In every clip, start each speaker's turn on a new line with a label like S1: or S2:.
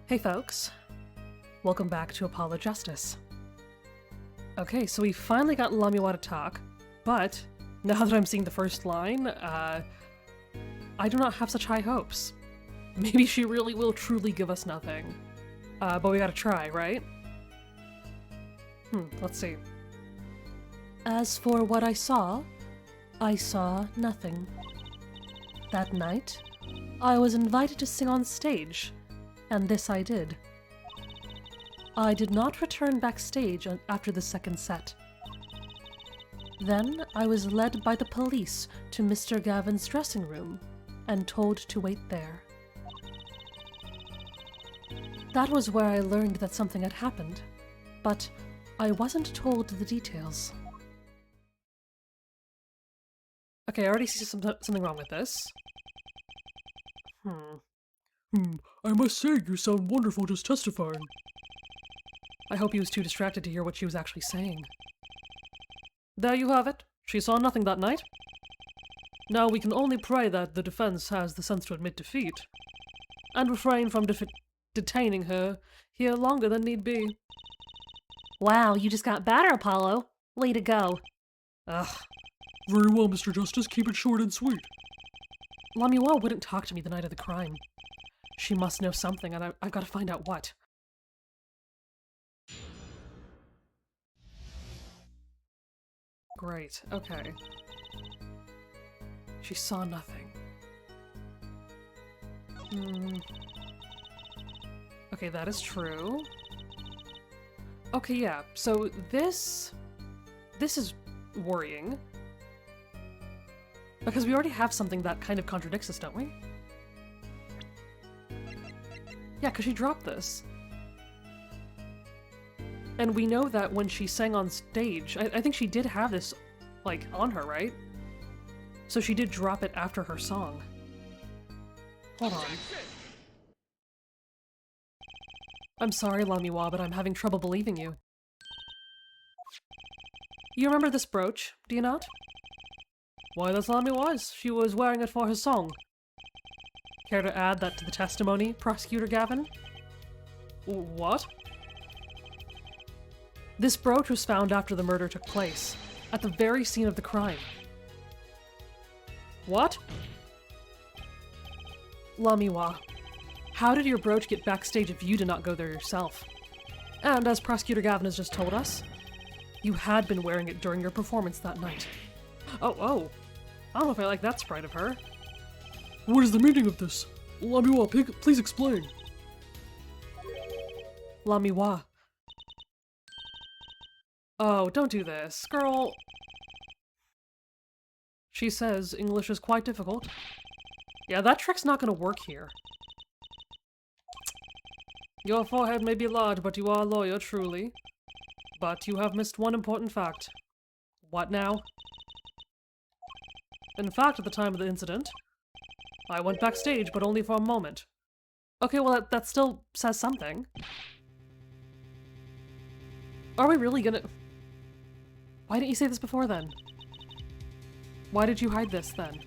S1: Hey folks, welcome back to Apollo Justice. Okay, so we finally got Lamiroir to talk, but now that I'm seeing the first line, I do not have such high hopes. Maybe she really will truly give us nothing. But we gotta try, right? Let's see. As for what I saw nothing. That night, I was invited to sing on stage, and this I did. I did not return backstage after the second set. Then I was led by the police to Mr. Gavin's dressing room and told to wait there. That was where I learned that something had happened, but I wasn't told the details. Okay, I already see something wrong with this.
S2: I must say, you sound wonderful just testifying.
S1: I hope he was too distracted to hear what she was actually saying. There you have it. She saw nothing that night. Now we can only pray that the defense has the sense to admit defeat, and refrain from detaining her here longer than need be. Wow, you just got better, Apollo. Way to go. Ugh.
S2: Very well, Mr. Justice, keep it short and sweet.
S1: Lamiroir wouldn't talk to me the night of the crime. She must know something, and I've got to find out what. Great, okay. She saw nothing. Okay, that is true. Okay, yeah, so this is worrying. Because we already have something that kind of contradicts us, don't we? Yeah, because she dropped this. And we know that when she sang on stage, I think she did have this, like, on her, right? So she did drop it after her song. Hold on. I'm sorry, Lamiroir, but I'm having trouble believing you. You remember this brooch, do you not? Why, that's Lamiroir's. She was wearing it for her song. Care to add that to the testimony, Prosecutor Gavin? What? This brooch was found after the murder took place, at the very scene of the crime. What? Lamiroir, how did your brooch get backstage if you did not go there yourself? And as Prosecutor Gavin has just told us, you had been wearing it during your performance that night. Oh. I don't know if I like that sprite of her.
S2: What is the meaning of this? Lamiroir, please explain.
S1: Lamiroir. Oh, don't do this, girl. She says English is quite difficult. Yeah, that trick's not gonna work here. Your forehead may be large, but you are a lawyer, truly. But you have missed one important fact. What now? In fact, at the time of the incident, I went backstage, but only for a moment. Okay, well, that still says something. Are we really gonna... Why didn't you say this before, then? Why did you hide this, then?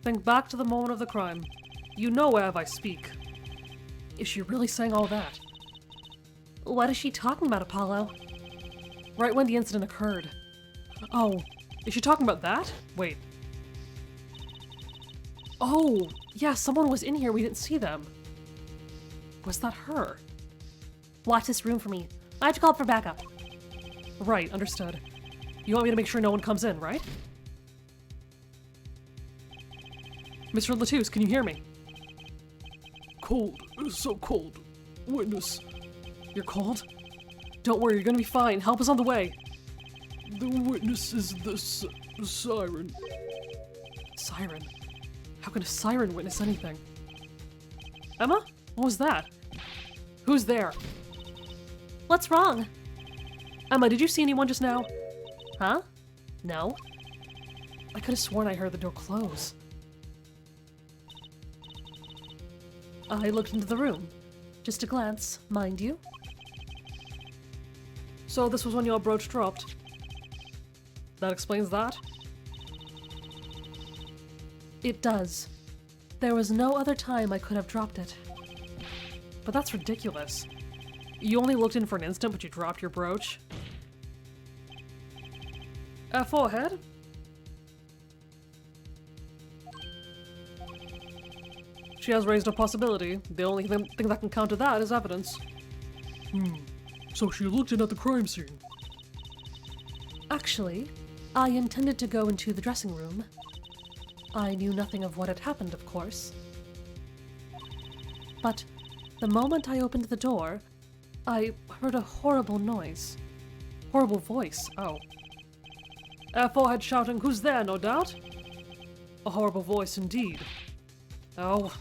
S1: Think back to the moment of the crime. You know whereof I speak. Is she really saying all that? What is she talking about, Apollo? Right when the incident occurred. Oh, is she talking about that? Wait. Oh, yeah, someone was in here, we didn't see them. Was that her? Watch this room for me. I have to call for backup. Right, understood. You want me to make sure no one comes in, right? Mr. Latouche, can you hear me?
S2: Cold. So cold. Witness.
S1: You're cold? Don't worry, you're gonna be fine. Help is on the way.
S2: The witness is the siren.
S1: Siren? How can a siren witness anything? Emma? What was that? Who's there? What's wrong? Emma, did you see anyone just now? Huh? No. I could have sworn I heard the door close. I looked into the room. Just a glance, mind you. So this was when your brooch dropped. That explains that? It does. There was no other time I could have dropped it. But that's ridiculous. You only looked in for an instant, but you dropped your brooch. Forehead? She has raised a possibility. The only thing that can counter that is evidence.
S2: So she looked in at the crime scene.
S3: Actually, I intended to go into the dressing room. I knew nothing of what had happened, of course. But the moment I opened the door, I heard a horrible noise.
S1: Horrible voice, oh. Forehead shouting, "Who's there?" no doubt? A horrible voice indeed. Oh.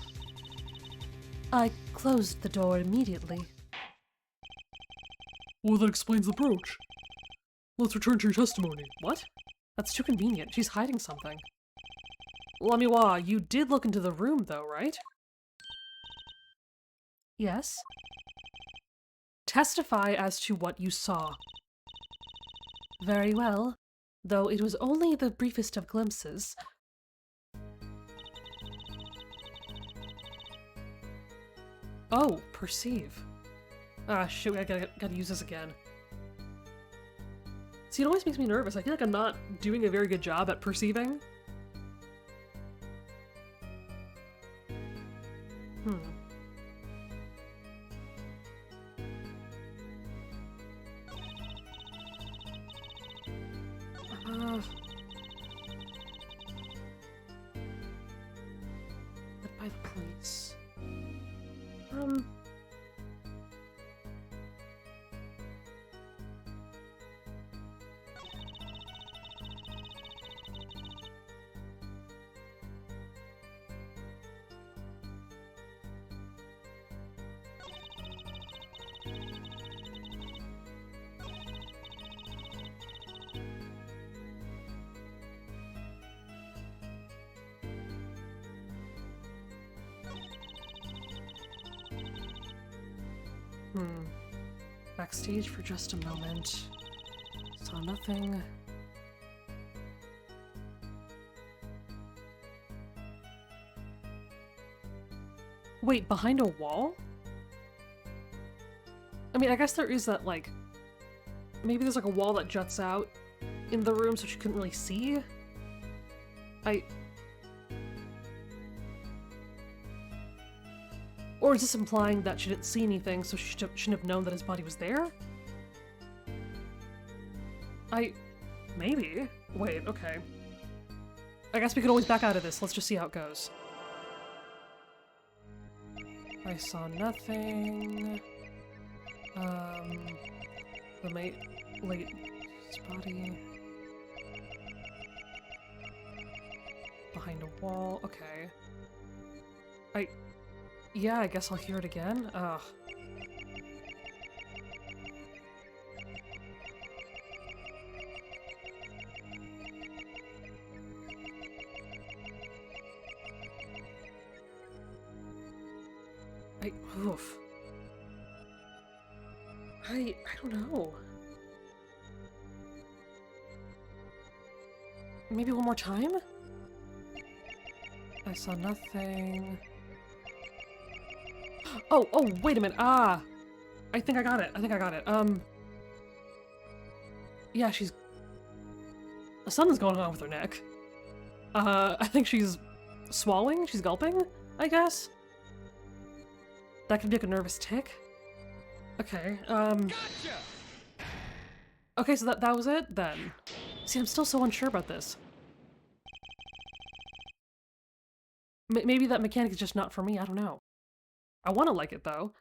S3: I closed the door immediately.
S2: Well, that explains the brooch. Let's return to your testimony.
S1: What? That's too convenient. She's hiding something. Lamiroir, you did look into the room though, right?
S3: Yes?
S1: Testify as to what you saw.
S3: Very well, though it was only the briefest of glimpses.
S1: Oh, perceive. Ah, shoot, I gotta use this again. See, it always makes me nervous. I feel like I'm not doing a very good job at perceiving. Led by the police. Backstage for just a moment. Saw nothing. Wait, behind a wall? I mean, I guess there is that, like... Maybe there's like a wall that juts out in the room so she couldn't really see? Or is this implying that she didn't see anything, so she shouldn't have known that his body was there? Maybe. Wait, okay. I guess we could always back out of this. Let's just see how it goes. I saw nothing. The late body. Behind a wall. Okay. Yeah, I guess I'll hear it again. Ugh. Oof. I don't know. Maybe one more time? I saw nothing. Oh, wait a minute. I think I got it. Yeah, something's going on with her neck. I think she's swallowing? She's gulping, I guess? That could be like a nervous tick. Okay,
S4: Gotcha!
S1: Okay, so that was it, then. See, I'm still so unsure about this. Maybe that mechanic is just not for me, I don't know. I want to like it, though.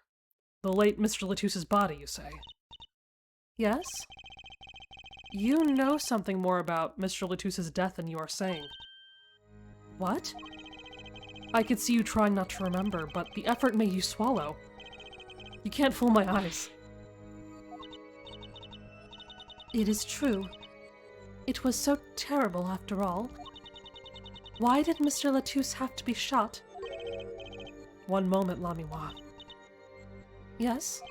S1: The late Mr. Latusse's body, you say?
S3: Yes?
S1: You know something more about Mr. Latusse's death than you are saying.
S3: What?
S1: I could see you trying not to remember, but the effort made you swallow. You can't fool my eyes.
S3: It is true. It was so terrible, after all. Why did Mr. Latousse have to be shot?
S1: One moment, Lamiroir.
S3: Yes?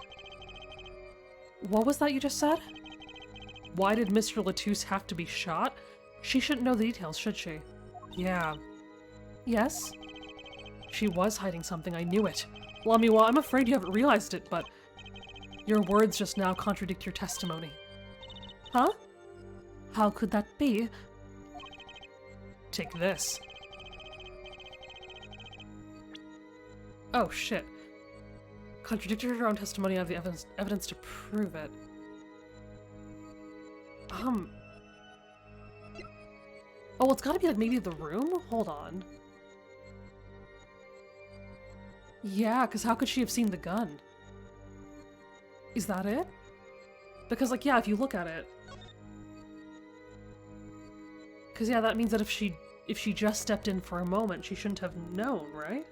S1: What was that you just said? Why did Mr. Latousse have to be shot? She shouldn't know the details, should she? Yeah.
S3: Yes?
S1: She was hiding something, I knew it. Lamiroir, I'm afraid you haven't realized it, but your words just now contradict your testimony.
S3: Huh? How could that be?
S1: Take this. Oh, shit. Contradicted her own testimony, I have the evidence to prove it. Oh, well, it's gotta be like maybe the room? Hold on. Yeah, because how could she have seen the gun? Is that it? Because, like, yeah, if you look at it... Because, yeah, that means that if she just stepped in for a moment, she shouldn't have known, right?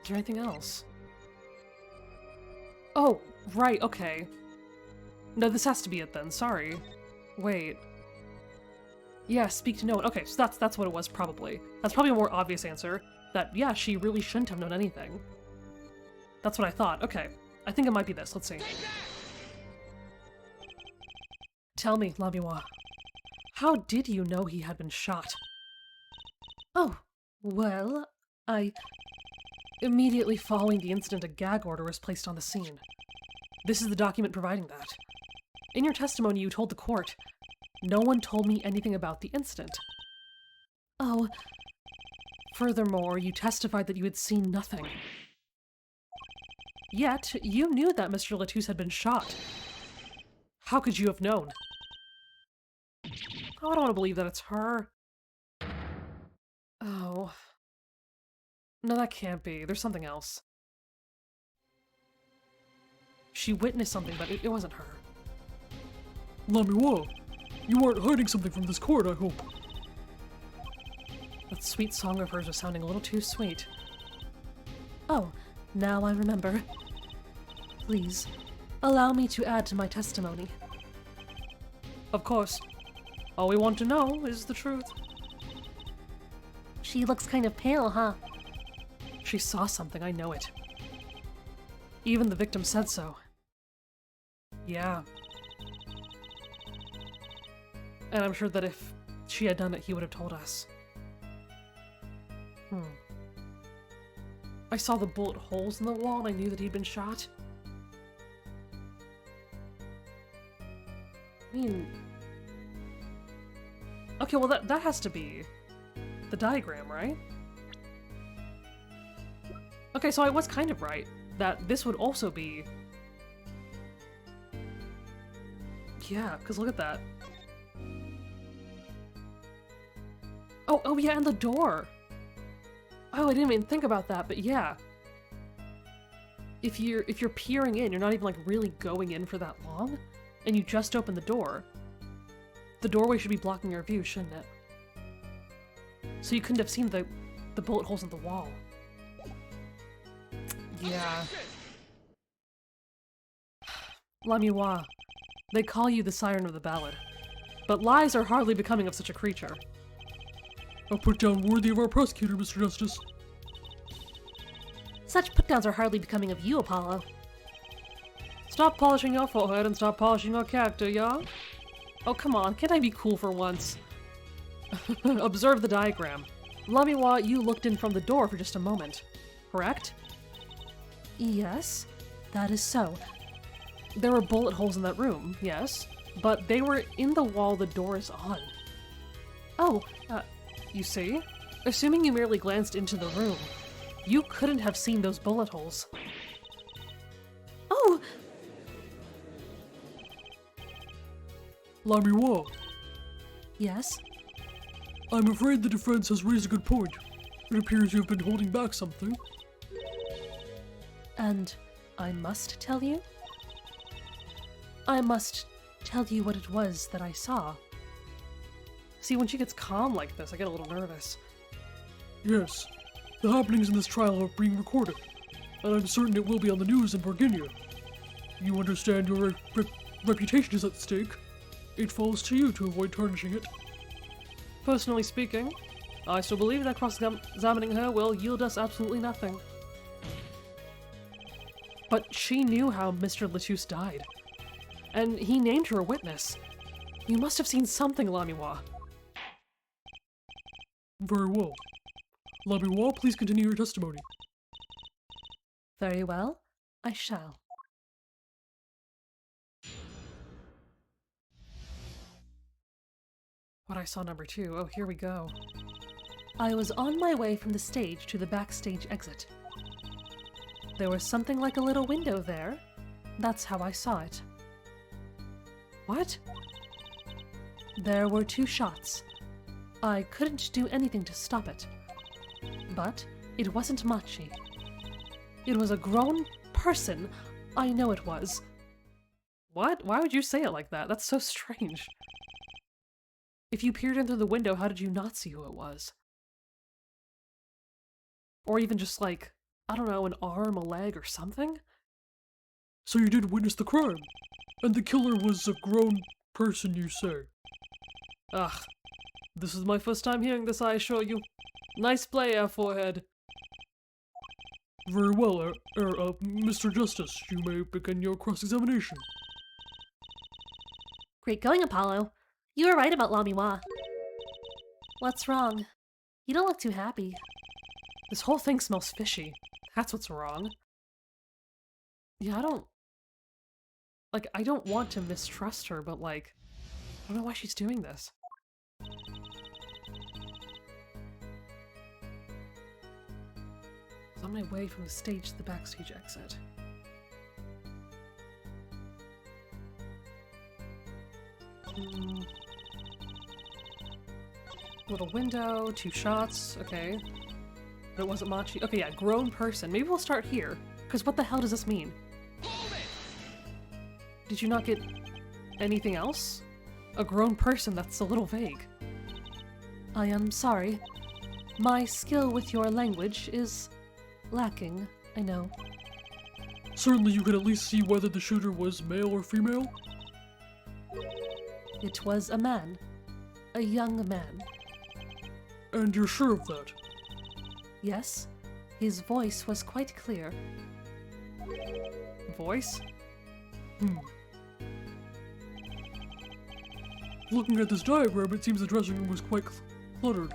S1: Is there anything else? Oh, right, okay. No, this has to be it then, sorry. Wait. Yeah, speak to no one. Okay, so that's what it was, probably. That's probably a more obvious answer. That, yeah, she really shouldn't have known anything. That's what I thought. Okay. I think it might be this. Let's see. Tell me, Lamiroir. How did you know he had been shot?
S3: Oh, well,
S1: Immediately following the incident, a gag order was placed on the scene. This is the document providing that. In your testimony, you told the court, no one told me anything about the incident.
S3: Oh.
S1: Furthermore, you testified that you had seen nothing. Yet, you knew that Mr. Latouche had been shot. How could you have known? Oh, I don't want to believe that it's her. Oh. No, that can't be. There's something else. She witnessed something, but it wasn't her.
S2: Lamiroir, you aren't hiding something from this court, I hope.
S1: That sweet song of hers was sounding a little too sweet.
S3: Oh, now I remember. Please, allow me to add to my testimony.
S1: Of course. All we want to know is the truth.
S3: She looks kind of pale, huh?
S1: She saw something, I know it. Even the victim said so. Yeah. And I'm sure that if she had done it, he would have told us. I saw the bullet holes in the wall and I knew that he'd been shot. I mean... Okay, well that has to be the diagram, right? Okay, so I was kind of right, that this would also be... Yeah, because look at that. Oh yeah, and the door! Oh, I didn't even think about that, but yeah. If you're peering in, you're not even like really going in for that long, and you just open the door, the doorway should be blocking your view, shouldn't it? So you couldn't have seen the bullet holes in the wall. Yeah. Lamiroir, they call you the siren of the ballad, but lies are hardly becoming of such a creature.
S2: A put-down worthy of our prosecutor, Mr. Justice.
S3: Such put-downs are hardly becoming of you, Apollo.
S1: Stop polishing your forehead and stop polishing your character, yeah? Oh, come on, can't I be cool for once? Observe the diagram. Lamiroir, you looked in from the door for just a moment, correct?
S3: Yes, that is so.
S1: There were bullet holes in that room, yes, but they were in the wall the door is on.
S3: Oh,
S1: you see? Assuming you merely glanced into the room, you couldn't have seen those bullet holes.
S3: Oh!
S2: Lamiroir,
S3: Yes?
S2: I'm afraid the defense has raised a good point. It appears you've been holding back something.
S3: And I must tell you? I must tell you what it was that I saw.
S1: See, when she gets calm like this, I get a little nervous.
S2: Yes, the happenings in this trial are being recorded, and I'm certain it will be on the news in Virginia. You understand your reputation is at stake. It falls to you to avoid tarnishing it.
S1: Personally speaking, I still believe that cross-examining her will yield us absolutely nothing. But she knew how Mr. Latouche died. And he named her a witness. You must have seen something, Lamiroir.
S2: Very well. Lamiroir, please continue your testimony.
S3: Very well, I shall.
S1: What I saw number 2. Oh, here we go.
S3: I was on my way from the stage to the backstage exit. There was something like a little window there. That's how I saw it.
S1: What?
S3: There were 2 shots. I couldn't do anything to stop it. But it wasn't Machi. It was a grown person. I know it was.
S1: What? Why would you say it like that? That's so strange. If you peered in through the window, how did you not see who it was? Or even just like, I don't know, an arm, a leg, or something?
S2: So you did witness the crime, and the killer was a grown person, you say?
S1: Ugh. This is my first time hearing this, I assure you. Nice play, Forehead.
S2: Very well, Mr. Justice, you may begin your cross-examination.
S3: Great going, Apollo. You were right about Lamiroir. What's wrong? You don't look too happy.
S1: This whole thing smells fishy. That's what's wrong. Yeah, I don't want to mistrust her, but like, I don't know why she's doing this. I was on my way from the stage to the backstage exit. Little window, 2 shots, okay. But it wasn't Machi. Okay, yeah, grown person. Maybe we'll start here, because what the hell does this mean? Did you not get anything else? A grown person, that's a little vague.
S3: I am sorry. My skill with your language is lacking, I know.
S2: Certainly you could at least see whether the shooter was male or female?
S3: It was a man. A young man.
S2: And you're sure of that?
S3: Yes, his voice was quite clear.
S1: Voice?
S2: Looking at this diagram, it seems the dressing room was quite cluttered.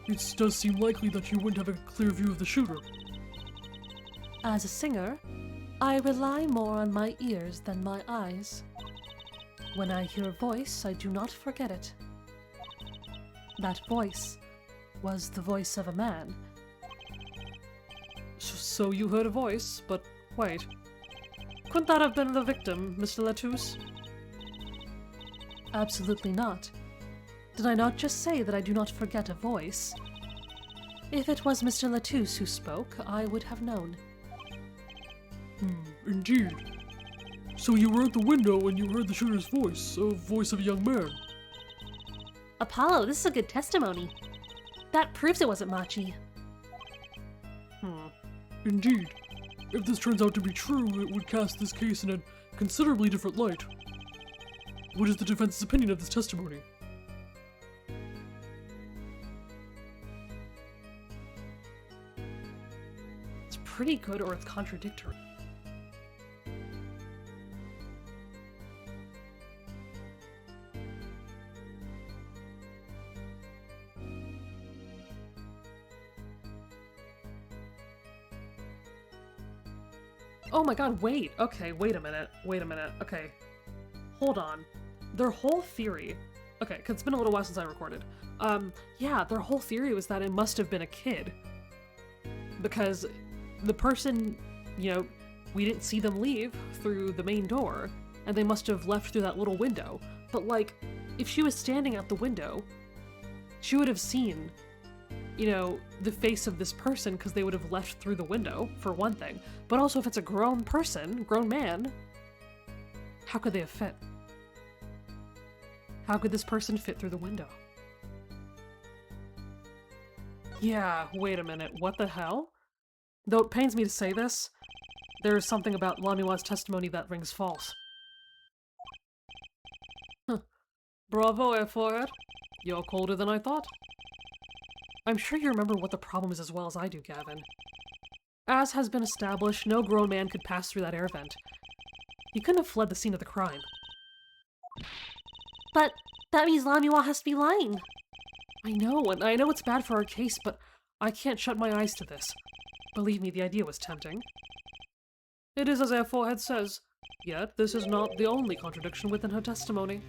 S2: It does seem likely that you wouldn't have a clear view of the shooter.
S3: As a singer, I rely more on my ears than my eyes. When I hear a voice, I do not forget it. That voice was the voice of a man.
S1: So you heard a voice, but wait. Couldn't that have been the victim, Mr. Latouche?
S3: Absolutely not. Did I not just say that I do not forget a voice? If it was Mr. Latouche who spoke, I would have known.
S2: Indeed. So you were at the window and you heard the shooter's voice, a voice of a young man.
S3: Apollo, this is a good testimony. That proves it wasn't Machi.
S2: Indeed. If this turns out to be true, it would cast this case in a considerably different light. What is the defense's opinion of this testimony?
S1: It's pretty good, or it's contradictory. Oh my god, wait! Okay, wait a minute. Okay. Hold on. Their whole theory... Okay, because it's been a little while since I recorded. Yeah, their whole theory was that it must have been a kid. Because the person, you know, we didn't see them leave through the main door, and they must have left through that little window. But, like, if she was standing at the window, she would have seen, you know, the face of this person because they would have left through the window, for one thing. But also, if it's a grown person, grown man, how could they have fit? How could this person fit through the window? Yeah, wait a minute, what the hell? Though it pains me to say this, there is something about Lamiroir's testimony that rings false. Huh. Bravo, Forehead. You're colder than I thought. I'm sure you remember what the problem is as well as I do, Gavin. As has been established, no grown man could pass through that air vent. He couldn't have fled the scene of the crime.
S3: But that means Lamiroir has to be lying.
S1: I know, and I know it's bad for our case, but I can't shut my eyes to this. Believe me, the idea was tempting. It is as our forehead says, yet this is not the only contradiction within her testimony.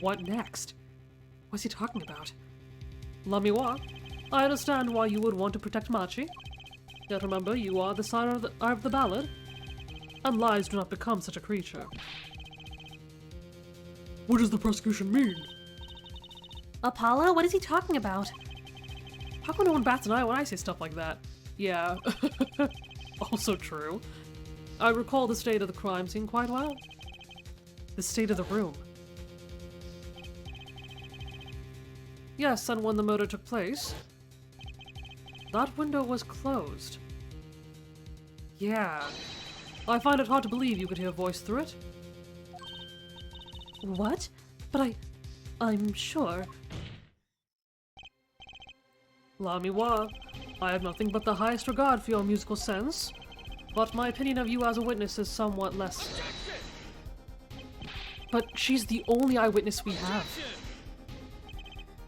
S1: What next? What's he talking about? Lamiroir, I understand why you would want to protect Machi. Yet remember, you are the sire of the ballad, and lies do not become such a creature.
S2: What does the prosecution mean?
S3: Apollo, what is he talking about?
S1: How come no one bats an eye when I say stuff like that? Yeah, also true. I recall the state of the crime scene quite well. The state of the room. Yes, and when the murder took place, that window was closed. Yeah. I find it hard to believe you could hear a voice through it.
S3: What? But I'm sure.
S1: Lamiroir, I have nothing but the highest regard for your musical sense, but my opinion of you as a witness is somewhat less. But she's the only eyewitness we have.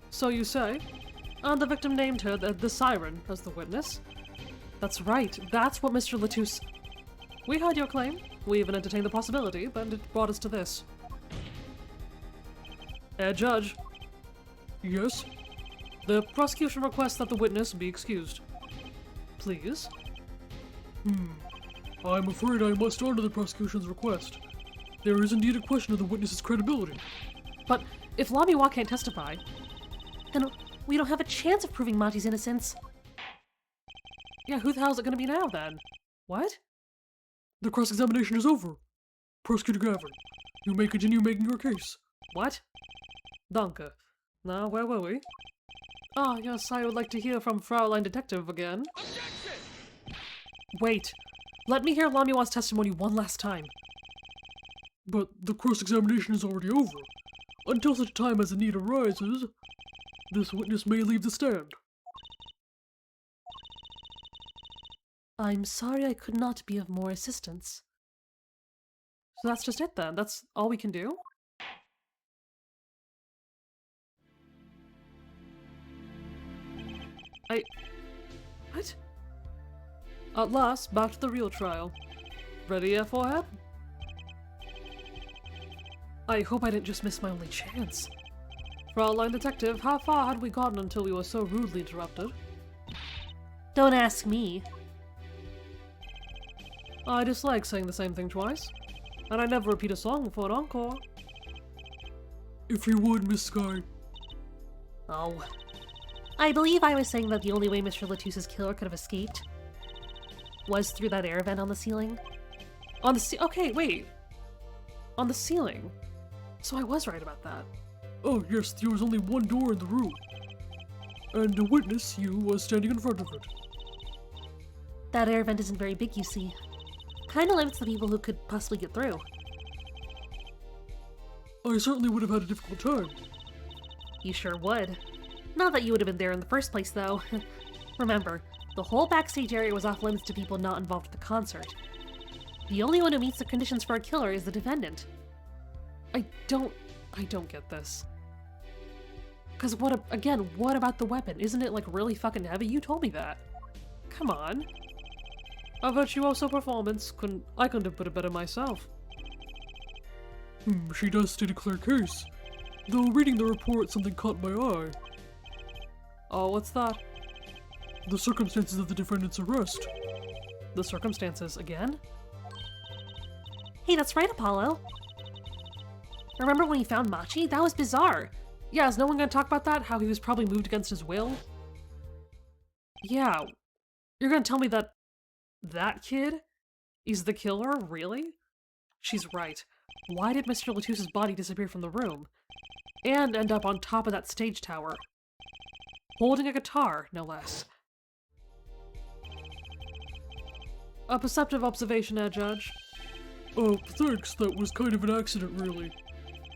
S1: So you say? And the victim named her the Siren as the witness? That's right, that's what Mr. Latouche... We heard your claim. We even entertained the possibility, but it brought us to this. Judge.
S2: Yes?
S1: The prosecution requests that the witness be excused. Please?
S2: I'm afraid I must honor the prosecution's request. There is indeed a question of the witness's credibility.
S1: But if Lamiroir can't testify...
S3: Then we don't have a chance of proving Machi's innocence.
S1: Yeah, who the hell is it gonna be now, then? What?
S2: The cross-examination is over. Prosecutor Gavin, you may continue making your case.
S1: What? Danke. Now, where were we? Ah, yes, I would like to hear from Fraulein Detective again.
S4: Objection!
S1: Wait. Let me hear Lamiroir's testimony one last time.
S2: But the cross-examination is already over. Until such time as the need arises, this witness may leave the stand.
S3: I'm sorry I could not be of more assistance.
S1: So that's just it then? That's all we can do? What? At last, back to the real trial. Ready, forehead? I hope I didn't just miss my only chance. Fraulein Detective, how far had we gotten until we were so rudely interrupted?
S3: Don't ask me.
S1: I dislike saying the same thing twice, and I never repeat a song for an encore.
S2: If you would, Miss Sky.
S3: Oh. I believe I was saying that the only way Mr. Latouche's killer could have escaped was through that air vent on the ceiling.
S1: On the okay, wait. On the ceiling. So I was right about that.
S2: Oh yes, there was only one door in the room. And the witness, you, was standing in front of it.
S3: That air vent isn't very big, you see. Kinda limits the people who could possibly get through.
S2: I certainly would have had a difficult time.
S3: You sure would. Not that you would have been there in the first place, though. Remember, the whole backstage area was off limits to people not involved with the concert. The only one who meets the conditions for a killer is the defendant.
S1: I don't get this. Cause what about the weapon? Isn't it like really fucking heavy? You told me that. Come on. A virtuoso performance. I couldn't have put it better myself.
S2: She does state a clear case. Though reading the report, something caught my eye.
S1: Oh, what's that?
S2: The circumstances of the defendant's arrest.
S1: The circumstances again?
S3: Hey, that's right, Apollo. Remember when he found Machi? That was bizarre.
S1: Yeah, is no one gonna talk about that? How he was probably moved against his will? Yeah. You're gonna tell me that kid is the killer? Really? She's right. Why did Mr. Latouche's body disappear from the room? And end up on top of that stage tower? Holding a guitar, no less. A perceptive observation, Judge.
S2: Oh, thanks, that was kind of an accident, really.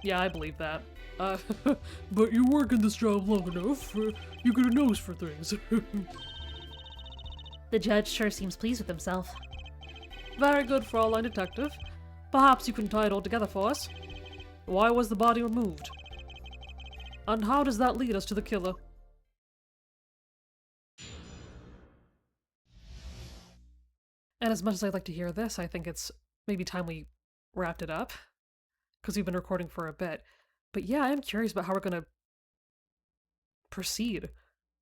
S1: Yeah, I believe that.
S2: But you work in this job long enough, you get a nose for things.
S3: The judge sure seems pleased with himself.
S1: Very good, Fraulein Detective. Perhaps you can tie it all together for us. Why was the body removed? And how does that lead us to the killer? And as much as I'd like to hear this, I think it's maybe time we wrapped it up, because we've been recording for a bit. But yeah, I am curious about how we're going to proceed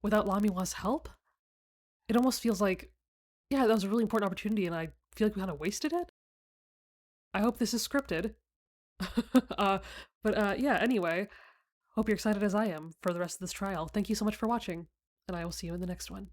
S1: without Lamiroir's help. It almost feels like, yeah, that was a really important opportunity, and I feel like we kind of wasted it. I hope this is scripted. Yeah, anyway, hope you're excited as I am for the rest of this trial. Thank you so much for watching, and I will see you in the next one.